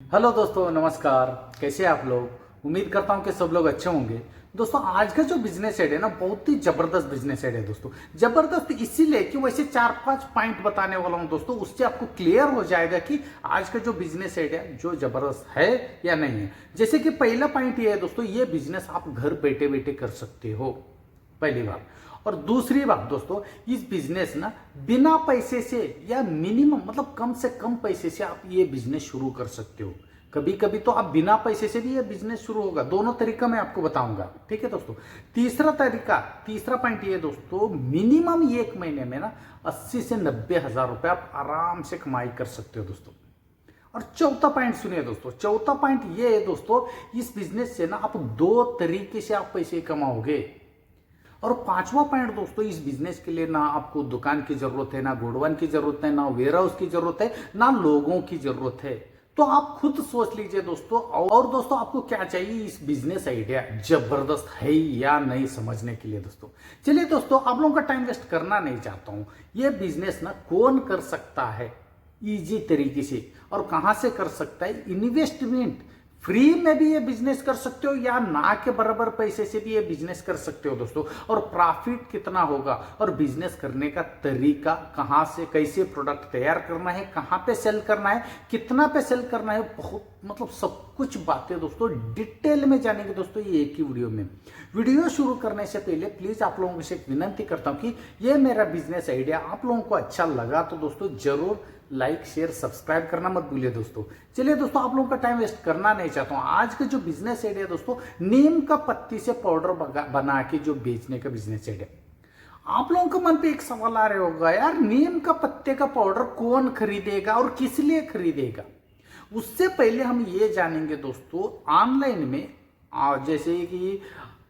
Hello दोस्तों, नमस्कार। कैसे हैं आप लोग? उम्मीद करता हूं कि सब लोग अच्छे होंगे। दोस्तों, आज का जो बिजनेस आइडिया है ना, बहुत ही जबरदस्त बिजनेस आइडिया है दोस्तों। जबरदस्त इसीलिए कि वैसे 4-5 पॉइंट बताने वाला हूं दोस्तों, उससे आपको क्लियर हो जाएगा कि आज का जो बिजनेस आइडिया जो जबरदस्त है या नहीं है। जैसे कि पहला पॉइंट ये है दोस्तों, ये बिजनेस आप घर बैठे बैठे कर सकते हो, पहली बात। और दूसरी बात दोस्तों, इस बिजनेस ना बिना पैसे से या मिनिमम मतलब कम से कम पैसे से आप ये बिजनेस शुरू कर सकते हो। कभी कभी तो आप बिना पैसे से भी ये बिजनेस शुरू होगा। दोनों तरीका मैं आपको बताऊंगा, ठीक है दोस्तों। तीसरा पॉइंट ये दोस्तों, मिनिमम एक महीने में ना 80 से 90 हजार रुपए आप आराम से कमाई कर सकते हो दोस्तों। और चौथा पॉइंट सुनिए दोस्तों, चौथा पॉइंट ये है दोस्तों, इस बिजनेस से ना आप दो तरीके से आप पैसे कमाओगे। और पांचवा पॉइंट दोस्तों, इस बिजनेस के लिए ना आपको दुकान की जरूरत है, ना गोडाउन की जरूरत है, ना वेयर हाउस की जरूरत है, ना लोगों की जरूरत है। तो आप खुद सोच लीजिए दोस्तों। और दोस्तों, आपको क्या चाहिए इस बिजनेस आइडिया जबरदस्त है या नहीं समझने के लिए दोस्तों। चलिए दोस्तों, आप लोगों का टाइम वेस्ट करना नहीं चाहता हूं। ये बिजनेस ना कौन कर सकता है इजी तरीके से, और कहां से कर सकता है? इन्वेस्टमेंट फ्री में भी ये बिजनेस कर सकते हो या ना के बराबर पैसे से भी ये बिजनेस कर सकते हो दोस्तों। और प्रॉफिट कितना होगा और बिजनेस करने का तरीका, कहां से कैसे प्रोडक्ट तैयार करना है, कहां पे सेल करना है, कितना पे सेल करना है, बहुत मतलब सब कुछ बातें दोस्तों डिटेल में जानेंगे दोस्तों ये एक ही वीडियो में। वीडियो शुरू करने से पहले प्लीज आप लोगों से एक विनती करता हूं कि ये मेरा बिजनेस आइडिया आप लोगों को अच्छा लगा तो दोस्तों जरूर लाइक शेयर सब्सक्राइब करना मत भूलिए दोस्तों। चलिए दोस्तों, आप लोगों का टाइम वेस्ट करना नहीं चाहता हूं। आज का जो बिजनेस आइडिया दोस्तों, नीम का पत्ती से पाउडर बना के जो बेचने का बिजनेस आइडिया। आप लोगों के मन पे एक सवाल आ रहा होगा, यार नीम का पत्ते का पाउडर कौन खरीदेगा और किस लिए खरीदेगा? उससे पहले हम ये जानेंगे दोस्तों, ऑनलाइन में जैसे कि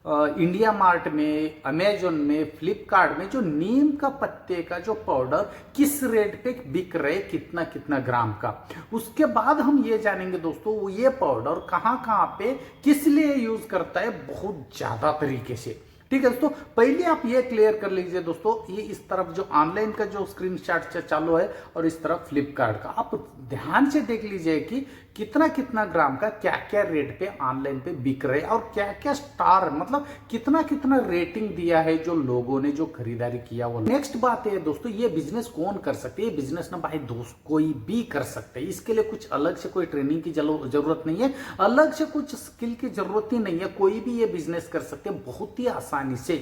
इंडिया मार्ट में, अमेजोन में, फ्लिपकार्ट में जो नीम का पत्ते का जो पाउडर किस रेट पे बिक रहे, कितना कितना ग्राम का। उसके बाद हम ये जानेंगे दोस्तों, ये पाउडर कहाँ कहाँ पे किस लिए यूज करता है, बहुत ज्यादा तरीके से। ठीक है दोस्तों, पहले आप ये क्लियर कर लीजिए दोस्तों, ये इस तरफ जो ऑनलाइन का जो स्क्रीनशॉट चालू है और इस तरफ फ्लिपकार्ट का, आप ध्यान से देख लीजिए कि कितना कितना ग्राम का क्या क्या रेट पे ऑनलाइन पे बिक रहे और क्या क्या स्टार मतलब कितना कितना रेटिंग दिया है जो लोगों ने जो खरीदारी किया वो। नेक्स्ट बात है दोस्तों, ये बिजनेस कौन कर सकते हैं? ये बिजनेस ना भाई दोस्त कोई भी कर सकते हैं। इसके लिए कुछ अलग से कोई ट्रेनिंग की जरूरत नहीं है, अलग से कुछ स्किल की जरूरत ही नहीं है। कोई भी ये बिजनेस कर सकते हैं बहुत ही आसानी से।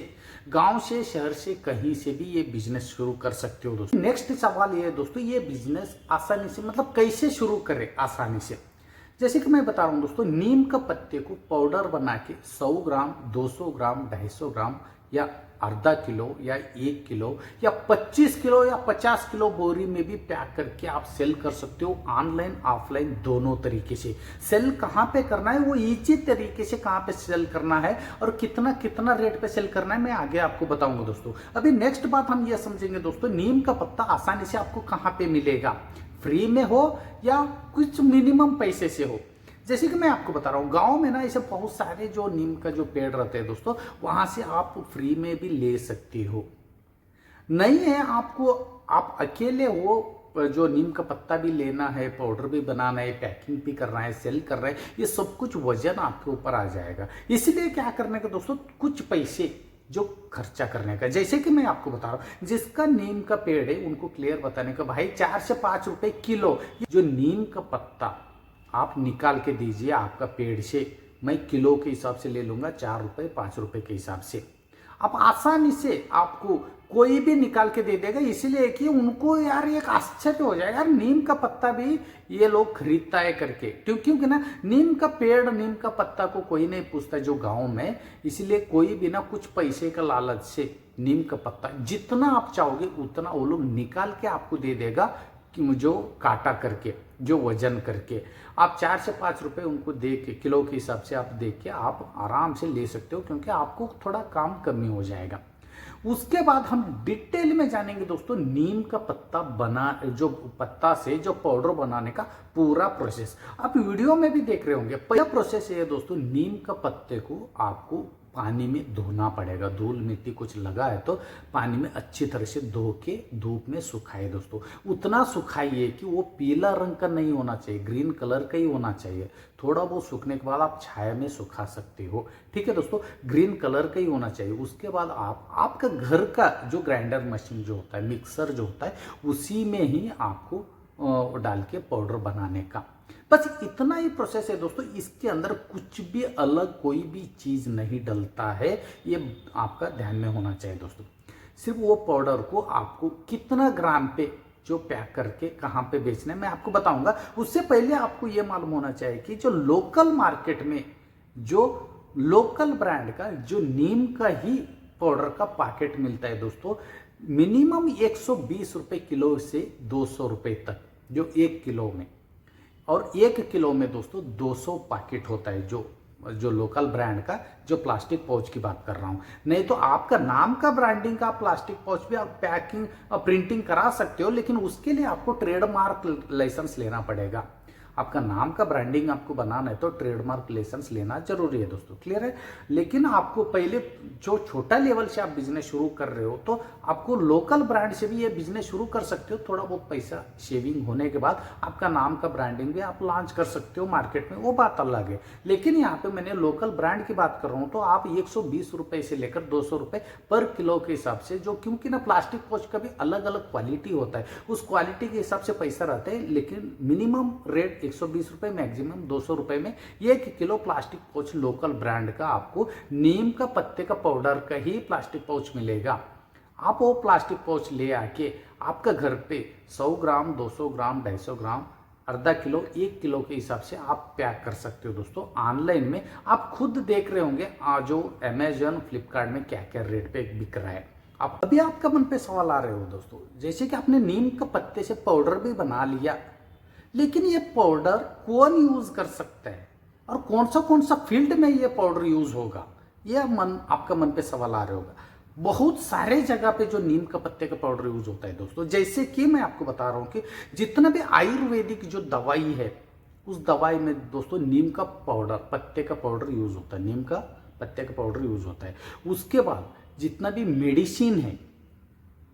गांव से, शहर से, कहीं से भी ये बिजनेस शुरू कर सकते हो दोस्तों। नेक्स्ट सवाल ये है दोस्तों, ये बिजनेस आसानी से मतलब कैसे शुरू करें आसानी से? जैसे कि मैं बता रहा हूं दोस्तों, नीम का पत्ते को पाउडर बना के 100 ग्राम, 200 ग्राम, 250 ग्राम या आधा किलो या 1 किलो या 25 किलो या 50 किलो बोरी में भी पैक करके आप सेल कर सकते हो, ऑनलाइन ऑफलाइन दोनों तरीके से। सेल कहाँ पे करना है वो इजी तरीके से कहाँ पे सेल करना है और कितना कितना रेट पे सेल करना है मैं आगे आपको बताऊंगा दोस्तों। अभी नेक्स्ट बात हम ये समझेंगे दोस्तों, नीम का पत्ता आसानी से आपको कहाँ पे मिलेगा, फ्री में हो या कुछ मिनिमम पैसे से हो। जैसे कि मैं आपको बता रहा हूँ, गांव में ना ऐसे बहुत सारे जो नीम का जो पेड़ रहते हैं दोस्तों, वहां से आप फ्री में भी ले सकते हो। नहीं है आपको, आप अकेले हो, जो नीम का पत्ता भी लेना है, पाउडर भी बनाना है, पैकिंग भी करना है, सेल कर रहा है, ये सब कुछ वजन आपके ऊपर आ जाएगा। इसलिए क्या करने का दोस्तों, कुछ पैसे जो खर्चा करने का। जैसे कि मैं आपको बता रहा हूं, जिसका नीम का पेड़ है उनको क्लियर बताने का, भाई 4 से 5 रुपए किलो जो नीम का पत्ता आप निकाल के दीजिए आपका पेड़ से। मैं किलो के हिसाब से ले लूंगा, 4 रुपए 5 रुपए के हिसाब से। आप आसानी से आपको कोई भी निकाल के दे देगा। इसीलिए कि उनको यार एक आश्चर्य हो जाएगा, यार नीम का पत्ता भी ये लोग खरीदता है करके। क्योंकि ना नीम का पेड़, नीम का पत्ता को कोई नहीं पूछता जो गांव में। इसलिए कोई भी ना कुछ पैसे का लालच से नीम का पत्ता जितना आप चाहोगे उतना वो लोग निकाल के आपको दे देगा, कि जो काटा करके, जो वजन करके। आप 4 से 5 रुपए उनको दे के, किलो के हिसाब से आप दे के आप आराम से ले सकते हो, क्योंकि आपको थोड़ा काम कमी हो जाएगा। उसके बाद हम डिटेल में जानेंगे दोस्तों, नीम का पत्ता बना, जो पत्ता से जो पाउडर बनाने का पूरा प्रोसेस। आप वीडियो में भी देख रहे होंगे। पहला प्रोसेस ये है दोस्तों, नीम का पत्ते को आपको पानी में धोना पड़ेगा। धूल मिट्टी कुछ लगा है तो पानी में अच्छी तरह से धो के धूप में सुखाइए दोस्तों। उतना सुखाइए कि वो पीला रंग का नहीं होना चाहिए, ग्रीन कलर का ही होना चाहिए। थोड़ा वो सूखने के बाद आप छाया में सुखा सकते हो, ठीक है दोस्तों। ग्रीन कलर का ही होना चाहिए। उसके बाद आपका घर का जो ग्राइंडर मशीन जो होता है, मिक्सर जो होता है, उसी में ही आपको डाल के पाउडर बनाने का, बस इतना ही प्रोसेस है दोस्तों। इसके अंदर कुछ भी अलग कोई भी चीज़ नहीं डलता है, ये आपका ध्यान में होना चाहिए दोस्तों। सिर्फ वो पाउडर को आपको कितना ग्राम पे जो पैक करके कहाँ पे बेचना है मैं आपको बताऊंगा। उससे पहले आपको ये मालूम होना चाहिए कि जो लोकल मार्केट में जो लोकल ब्रांड का जो नीम का ही पाउडर का पैकेट मिलता है दोस्तों, मिनिमम 120 रुपये किलो से 200 रुपये तक जो 1 किलो में, और 1 किलो में दोस्तों 200 पैकेट होता है जो लोकल ब्रांड का, जो प्लास्टिक पाउच की बात कर रहा हूं। नहीं तो आपका नाम का ब्रांडिंग का प्लास्टिक पाउच भी आप पैकिंग प्रिंटिंग करा सकते हो, लेकिन उसके लिए आपको ट्रेडमार्क लाइसेंस लेना पड़ेगा। आपका नाम का ब्रांडिंग आपको बनाना है तो ट्रेडमार्क लाइसेंस लेना जरूरी है दोस्तों, क्लियर है। लेकिन आपको पहले जो छोटा लेवल से आप बिजनेस शुरू कर रहे हो तो आपको लोकल ब्रांड से भी ये बिजनेस शुरू कर सकते हो। थोड़ा बहुत पैसा शेविंग होने के बाद आपका नाम का ब्रांडिंग भी आप लॉन्च कर सकते हो मार्केट में, वो बात अलग है। लेकिन यहाँ पे मैंने लोकल ब्रांड की बात कर रहा हूँ तो आप 120 रुपये से लेकर 200 रुपये पर किलो के हिसाब से, जो क्योंकि ना प्लास्टिक पाउच का भी अलग अलग क्वालिटी होता है, उस क्वालिटी के हिसाब से पैसा रहता है। लेकिन मिनिमम रेट 120 रुपये, मैक्सिमम 200 रुपये में 1 kilo plastic pouch local brand का आपको नीम का पत्ते का पाउडर का ही प्लास्टिक पाउच मिलेगा। आप वो प्लास्टिक पाउच ले आके आपका घर पे 100 ग्राम, 200 ग्राम, 250 ग्राम, आधा किलो, 1 किलो के हिसाब से आप पैक कर सकते हो दोस्तों। ऑनलाइन में आप खुद देख रहे होंगे जो अमेजन, फ्लिपकार्ट में क्या क्या रेट पे बिक रहा है। अब अभी आपका मन पे सवाल आ रहे हो दोस्तों, जैसे कि आपने नीम का पत्ते से पाउडर भी बना लिया, लेकिन ये पाउडर कौन यूज कर सकता है और कौन सा फील्ड में ये पाउडर यूज होगा, ये आपका मन पे सवाल आ रहा होगा। बहुत सारे जगह पे जो नीम का पत्ते का पाउडर यूज होता है दोस्तों, जैसे कि मैं आपको बता रहा हूं कि जितना भी आयुर्वेदिक जो दवाई है, उस दवाई में दोस्तों नीम का पाउडर, पत्ते का पाउडर यूज होता है, नीम का पत्ते का पाउडर यूज होता है। उसके बाद जितना भी मेडिसिन है,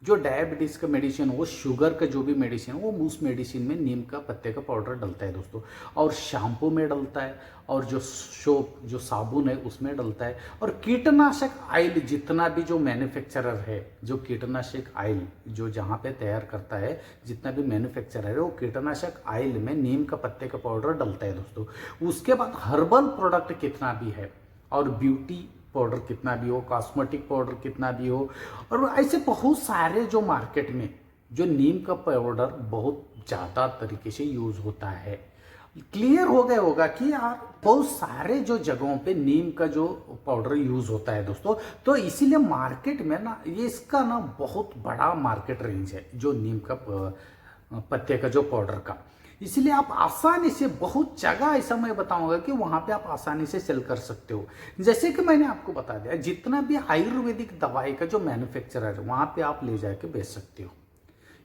जो डायबिटीज का मेडिसिन हो, शुगर का जो भी मेडिसिन हो, वो उस मेडिसिन में नीम का पत्ते का पाउडर डलता है दोस्तों। और शैम्पू में डलता है, और जो सोप, जो साबुन है उसमें डलता है। और कीटनाशक आयल जितना भी जो मैन्युफैक्चरर है, जो कीटनाशक आयल जो जहाँ पे तैयार करता है, जितना भी मैन्युफैक्चरर है, वो कीटनाशक आयल में नीम का पत्ते का पाउडर डलता है दोस्तों। उसके बाद हर्बल प्रोडक्ट कितना भी है, और ब्यूटी पाउडर कितना भी हो, कॉस्मेटिक पाउडर कितना भी हो, और ऐसे बहुत सारे जो मार्केट में जो नीम का पाउडर बहुत ज़्यादा तरीके से यूज होता है। क्लियर हो गया होगा कि यार बहुत सारे जो जगहों पे नीम का जो पाउडर यूज होता है दोस्तों, तो इसीलिए मार्केट में ना ये इसका ना बहुत बड़ा मार्केट रेंज है जो नीम का पत्ते का जो पाउडर का। इसलिए आप आसानी से बहुत जगह ऐसा मैं बताऊंगा कि वहां पे आप आसानी से सेल कर सकते हो। जैसे कि मैंने आपको बता दिया, जितना भी आयुर्वेदिक दवाई का जो मैन्युफैक्चरर है वहां पे आप ले जाके बेच सकते हो।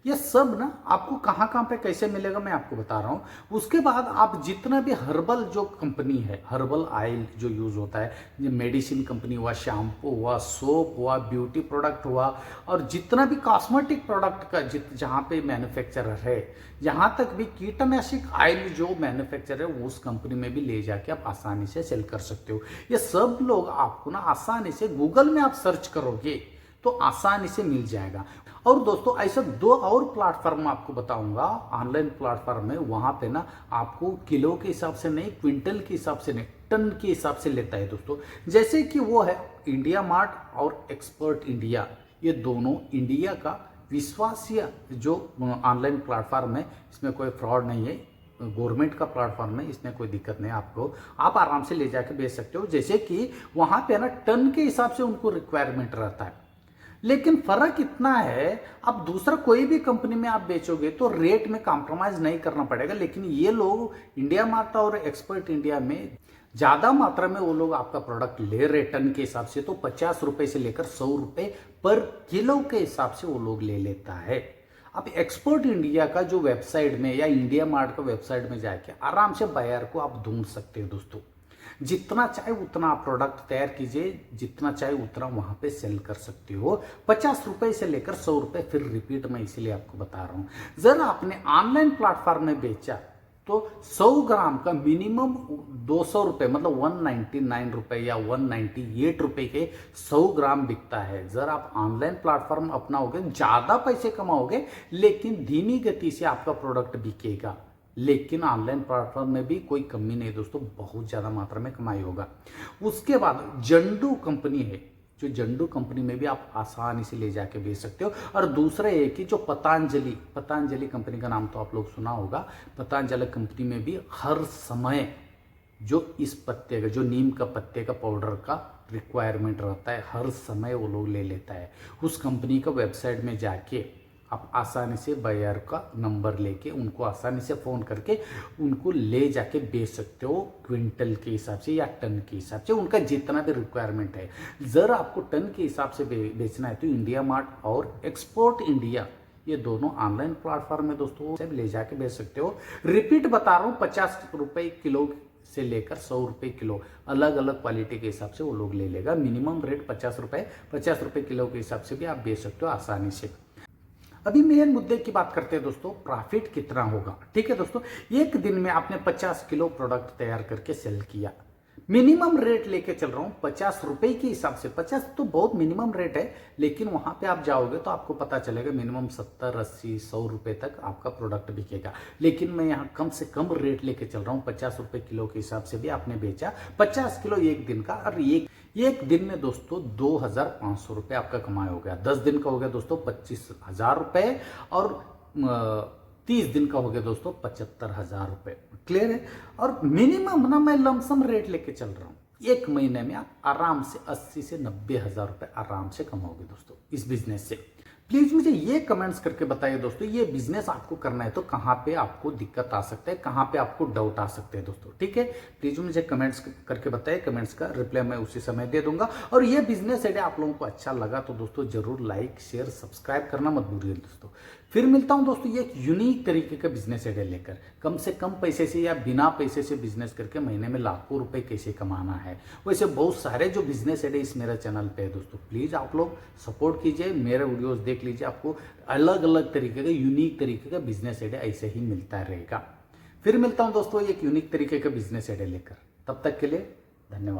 ये सब ना आपको कहाँ पे कैसे मिलेगा मैं आपको बता रहा हूँ। उसके बाद आप जितना भी हर्बल जो कंपनी है, हर्बल ऑयल जो यूज होता है, ये मेडिसिन कंपनी हुआ, शैम्पू हुआ, सोप हुआ, ब्यूटी प्रोडक्ट हुआ, और जितना भी कॉस्मेटिक प्रोडक्ट का जहाँ पे मैन्युफैक्चरर है, यहाँ तक भी कीटनाशक ऑयल जो मैन्युफैक्चरर है उस कंपनी में भी ले जाके आप आसानी से सेल कर सकते हो। ये सब लोग आपको ना आसानी से गूगल में आप सर्च करोगे तो आसानी से मिल जाएगा। और दोस्तों ऐसा 2 और प्लेटफॉर्म आपको बताऊंगा, ऑनलाइन प्लेटफॉर्म है, वहां पे ना आपको किलो के हिसाब से नहीं, क्विंटल के हिसाब से नहीं, टन के हिसाब से लेता है दोस्तों। जैसे कि वो है इंडिया मार्ट और एक्सपर्ट इंडिया, ये दोनों इंडिया का विश्वसनीय जो ऑनलाइन प्लेटफॉर्म है, इसमें कोई फ्रॉड नहीं है, गवर्नमेंट का प्लेटफॉर्म है, इसमें कोई दिक्कत नहीं। आपको आप आराम से ले जाके बेच सकते हो। जैसे कि वहां पे ना टन के हिसाब से उनको रिक्वायरमेंट रहता है, लेकिन फर्क इतना है, अब दूसरा कोई भी कंपनी में आप बेचोगे तो रेट में कॉम्प्रोमाइज नहीं करना पड़ेगा। लेकिन ये लोग इंडिया मार्ट और एक्सपर्ट इंडिया में ज्यादा मात्रा में वो लोग आपका प्रोडक्ट ले रहे टन के हिसाब से, तो 50 रुपए से लेकर 100 रुपए पर किलो के हिसाब से वो लोग ले लेता है। अब एक्सपर्ट इंडिया का जो वेबसाइट में या इंडिया मार्ट का वेबसाइट में जाके आराम से बायर को आप ढूंढ सकते हो दोस्तों। जितना चाहे उतना आप प्रोडक्ट तैयार कीजिए, जितना चाहे उतना वहां पे सेल कर सकते हो। 50 रुपए से लेकर 100 रुपए, फिर रिपीट में इसीलिए आपको बता रहा हूं। जरा आपने ऑनलाइन प्लेटफॉर्म में बेचा तो 100 ग्राम का मिनिमम 200 रुपए, मतलब 199 रुपए या 198 रुपए के 100 ग्राम बिकता है। जर आप ऑनलाइन प्लेटफॉर्म अपनाओगे ज्यादा पैसे कमाओगे, लेकिन धीमी गति से आपका प्रोडक्ट बिकेगा। लेकिन ऑनलाइन प्लेटफॉर्म में भी कोई कमी नहीं दोस्तों, बहुत ज्यादा मात्रा में कमाई होगा। उसके बाद जंडू कंपनी है, जो जंडू कंपनी में भी आप आसानी से ले जाके बेच सकते हो। और दूसरा एक कि जो पतंजलि कंपनी का नाम तो आप लोग सुना होगा। पतंजलि कंपनी में भी हर समय जो इस पत्ते का, जो नीम का पत्ते का पाउडर का रिक्वायरमेंट रहता है, हर समय वो लोग ले लेता है। उस कंपनी का वेबसाइट में जाके आप आसानी से बायर का नंबर लेके उनको आसानी से फ़ोन करके उनको ले जाके बेच सकते हो, क्विंटल के हिसाब से या टन के हिसाब से, उनका जितना भी रिक्वायरमेंट है। जर आपको टन के हिसाब से बेचना है तो इंडिया मार्ट और एक्सपोर्ट इंडिया, ये दोनों ऑनलाइन प्लेटफॉर्म में दोस्तों से ले जाके बेच सकते हो। रिपीट बता रहा हूँ, 50 रुपए किलो से लेकर 100 रुपए किलो, अलग अलग क्वालिटी के हिसाब से वो लोग ले लेगा। मिनिमम रेट 50 रुपए किलो के हिसाब से भी आप बेच सकते हो आसानी से। अभी मेन मुद्दे की बात करते हैं दोस्तों, प्रॉफिट कितना होगा। ठीक है दोस्तों, एक दिन में आपने 50 किलो प्रोडक्ट तैयार करके सेल किया, मिनिमम रेट लेके चल रहा हूं 50 रुपए के हिसाब से। 50 तो बहुत मिनिमम रेट है, लेकिन वहां पे आप जाओगे तो आपको पता चलेगा मिनिमम 70, 80, 100 रुपए तक आपका प्रोडक्ट बिकेगा। लेकिन मैं यहाँ कम से कम रेट लेके चल रहा हूँ, 50 रुपए किलो के हिसाब से भी आपने बेचा 50 किलो एक दिन का, और एक दिन में दोस्तों 2500 रुपए आपका कमाई हो गया। 10 दिन का हो गया दोस्तों 25,000 रुपए, और 30 दिन का हो गया दोस्तों 75,000 रुपए। क्लियर है। और मिनिमम ना मैं लमसम रेट लेके चल रहा हूं, एक महीने में आप आराम से 80 से 90,000 रुपए आराम से कमाओगे दोस्तों इस बिजनेस से। प्लीज मुझे ये कमेंट्स करके बताइए दोस्तों, ये बिजनेस आपको करना है तो कहाँ पे आपको दिक्कत आ सकता है, कहाँ पे आपको डाउट आ सकते हैं दोस्तों। ठीक है, प्लीज मुझे कमेंट्स करके बताइए, कमेंट्स का रिप्लाई मैं उसी समय दे दूंगा। और ये बिजनेस आइडिया आप लोगों को अच्छा लगा तो दोस्तों जरूर लाइक शेयर सब्सक्राइब करना मत भूलिए दोस्तों। फिर मिलता हूं दोस्तों ये एक यूनिक तरीके का बिजनेस आइडिया लेकर, कम से कम पैसे से या बिना पैसे से बिजनेस करके महीने में लाखों रुपए कैसे कमाना है। वैसे बहुत सारे जो बिजनेस आइडिया इस मेरे चैनल पे है दोस्तों, प्लीज आप लोग सपोर्ट कीजिए, मेरे वीडियोस देख लीजिए, आपको अलग अलग तरीके का यूनिक तरीके का बिजनेस आइडिया ऐसे ही मिलता रहेगा। फिर मिलता हूं दोस्तों एक यूनिक तरीके का बिजनेस आइडिया लेकर, तब तक के लिए धन्यवाद।